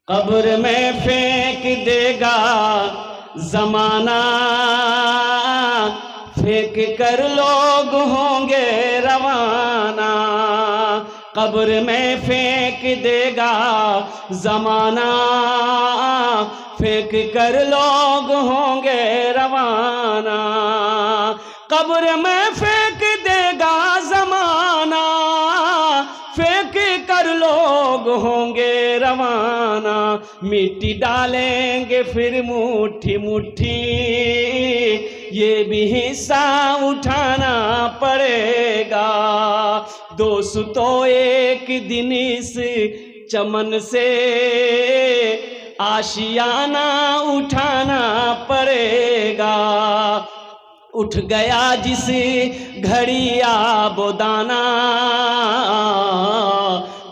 قبر میں پھینک دے گا زمانہ، پھینک کر لوگ ہوں گے روانہ۔ قبر میں پھینک دے گا زمانہ، پھینک کر لوگ ہوں گے روانہ۔ قبر میں پھینک دے گا زمانہ، پھینک کر لوگ ہوں گے روانہ۔ مٹی ڈالیں گے پھر مٹھی مٹھی، یہ بھی حصہ اٹھانا پڑے گا۔ دوستو ایک دن اس چمن سے آشیانہ اٹھانا پڑے گا۔ اٹھ گیا جس گھڑی آب و دانہ،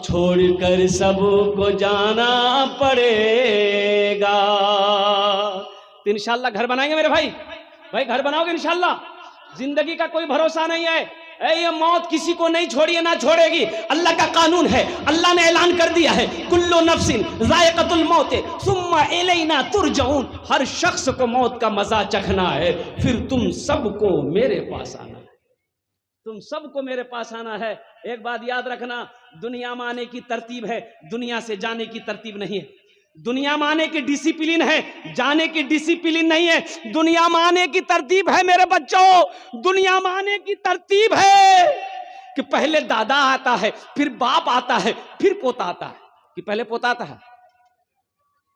چھوڑ کر سب کو جانا پڑے گا۔ تو انشاءاللہ گھر بنائیں گے میرے بھائی؟ بھائی گھر بناؤ گے انشاءاللہ؟ زندگی کا کوئی بھروسہ نہیں ہے، یہ موت کسی کو نہیں چھوڑی ہے نہ چھوڑے گی، اللہ کا قانون ہے۔ اللہ نے اعلان کر دیا ہے کل نفس ذائقۃ الموت ثم الینا ترجعون، ہر شخص کو موت کا مزہ چکھنا ہے، پھر تم سب کو میرے پاس آنا ہے، تم سب کو میرے پاس آنا ہے۔ ایک بات یاد رکھنا، دنیا میں آنے کی ترتیب ہے، دنیا سے جانے کی ترتیب نہیں ہے۔ دنیا میں آنے کی ڈسپلن ہے، جانے کی ڈسپلن نہیں ہے۔ دنیا میں آنے کی ترتیب ہے میرے بچوں، دنیا میں آنے کی ترتیب ہے کہ پہلے دادا آتا ہے، پھر باپ آتا ہے، پھر پوتا آتا ہے۔ کہ پہلے پوتا آتا ہے؟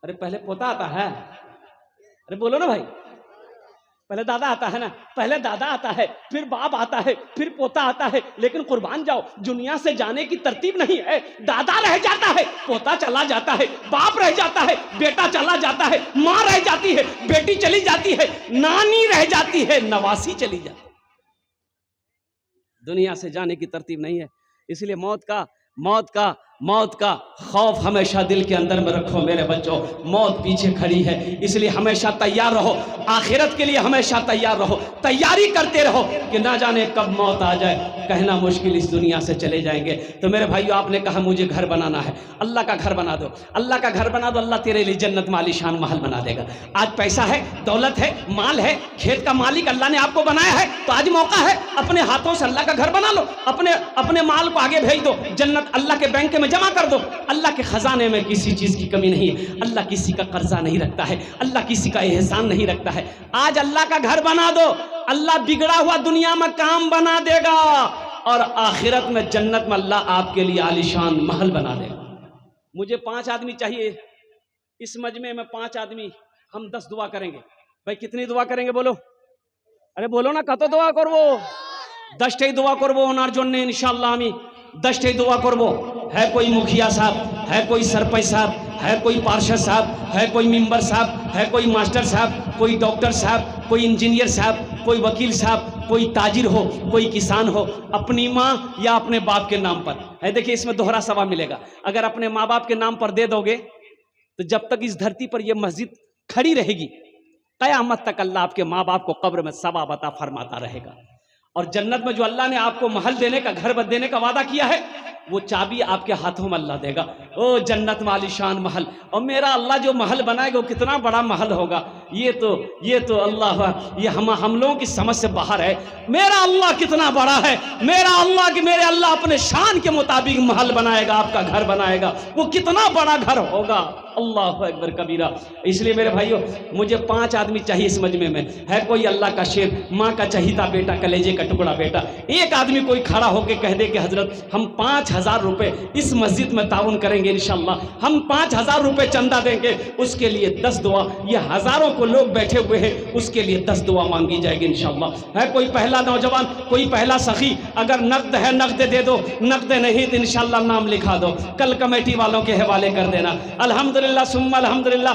ارے پہلے پوتا آتا ہے؟ ارے بولو نا بھائی، پہلے دادا آتا ہے نا، پہلے دادا آتا ہے، پھر باپ آتا ہے، پھر پوتا آتا ہے۔ لیکن قربان جاؤ، دنیا سے جانے کی ترتیب نہیں ہے۔ دادا رہ جاتا ہے، پوتا چلا جاتا ہے، باپ رہ جاتا ہے، بیٹا چلا جاتا ہے، ماں رہ جاتی ہے، بیٹی چلی جاتی ہے، نانی رہ جاتی ہے، نواسی چلی جاتی ہے۔ دنیا سے جانے کی ترتیب نہیں ہے۔ اس لیے موت کا خوف ہمیشہ دل کے اندر میں رکھو میرے بچوں۔ موت پیچھے کھڑی ہے، اس لیے ہمیشہ تیار رہو، آخرت کے لیے ہمیشہ تیار رہو، تیاری کرتے رہو کہ نہ جانے کب موت آ جائے، کہنا مشکل اس دنیا سے چلے جائیں گے۔ تو میرے بھائیو، آپ نے کہا مجھے گھر بنانا ہے، اللہ کا گھر بنا دو، اللہ کا گھر بنا دو، اللہ تیرے لیے جنت میں عالیشان محل بنا دے گا۔ آج پیسہ ہے، دولت ہے، مال ہے، کھیت کا مالک اللہ نے آپ کو بنایا ہے، تو آج موقع ہے اپنے ہاتھوں سے اللہ کا گھر بنا لو، اپنے مال کو آگے بھیج دو، جنت اللہ کے بینک میں جمع کر دو۔ اللہ کے خزانے میں کسی چیز کی کمی نہیں ہے، اللہ کسی کا قرضہ نہیں رکھتا ہے، اللہ کسی کا احسان نہیں رکھتا ہے۔ آج اللہ کا گھر بنا دو، اللہ بگڑا ہوا دنیا میں کام بنا دے گا، اور آخرت میں جنت میں اللہ آپ کے لیے عالیشان محل بنا دے گا۔ مجھے 5 آدمی چاہیے اس مجمع میں، 5 آدمی، ہم 10 دعا کریں گے۔ بھائی کتنی دعا کریں گے بولو؟ ارے بولو نا، کت دعا کربو؟ 10ٹی دعا کربو ওনার জন্য ইনশাআল্লাহ। আমি 10ٹی دعا کربو۔ ہے کوئی مکھیا صاحب، ہے کوئی سرپنچ صاحب، ہے کوئی پارشد صاحب، ہے کوئی ممبر صاحب، ہے کوئی ماسٹر صاحب، کوئی ڈاکٹر صاحب، کوئی انجینئر صاحب، کوئی وکیل صاحب، کوئی تاجر ہو، کوئی کسان ہو، اپنی ماں یا اپنے باپ کے نام پر ہے۔ دیکھیں اس میں دوہرا ثواب ملے گا۔ اگر اپنے ماں باپ کے نام پر دے دو گے تو جب تک اس دھرتی پر یہ مسجد کھڑی رہے گی، قیامت تک اللہ آپ کے ماں باپ کو قبر میں ثواب عطا فرماتا رہے گا۔ اور جنت میں جو اللہ نے آپ کو محل دینے کا، گھر دینے کا وعدہ کیا ہے، وہ چابی آپ کے ہاتھوں میں اللہ دے گا۔ او جنت میں عالیشان محل، اور میرا اللہ جو محل بنائے گا وہ کتنا بڑا محل ہوگا، یہ تو اللہ، یہ ہم لوگوں کی سمجھ سے باہر ہے۔ میرا اللہ کتنا بڑا ہے، میرے اللہ اپنے شان کے مطابق محل بنائے گا، آپ کا گھر بنائے گا، وہ کتنا بڑا گھر ہوگا۔ اللہ اکبر کبیرہ۔ اس لیے میرے بھائیو، مجھے 5 آدمی چاہیے اس مجمع میں۔ ہے کوئی اللہ کا شیر، ماں کا چہیتا بیٹا، کلیجے کا ٹکڑا بیٹا، ایک آدمی کوئی کھڑا ہو کے کہہ دے کہ حضرت ہم 5000 روپے اس مسجد میں تعاون کریں گے، انشاءاللہ ہم 5000 روپے چندہ دیں گے، اس کے لیے 10 دعا، یہ ہزاروں کو لوگ بیٹھے ہوئے ہیں، اس کے لیے 10 دعا مانگی جائے گی انشاءاللہ۔ ہے کوئی پہلا نوجوان، کوئی پہلا سخی، اگر نقد ہے نقد دے دو، نقد نہیں تو انشاءاللہ نام لکھا دو، کل کمیٹی والوں کے حوالے کر دینا۔ الحمدللہ ثم الحمدللہ۔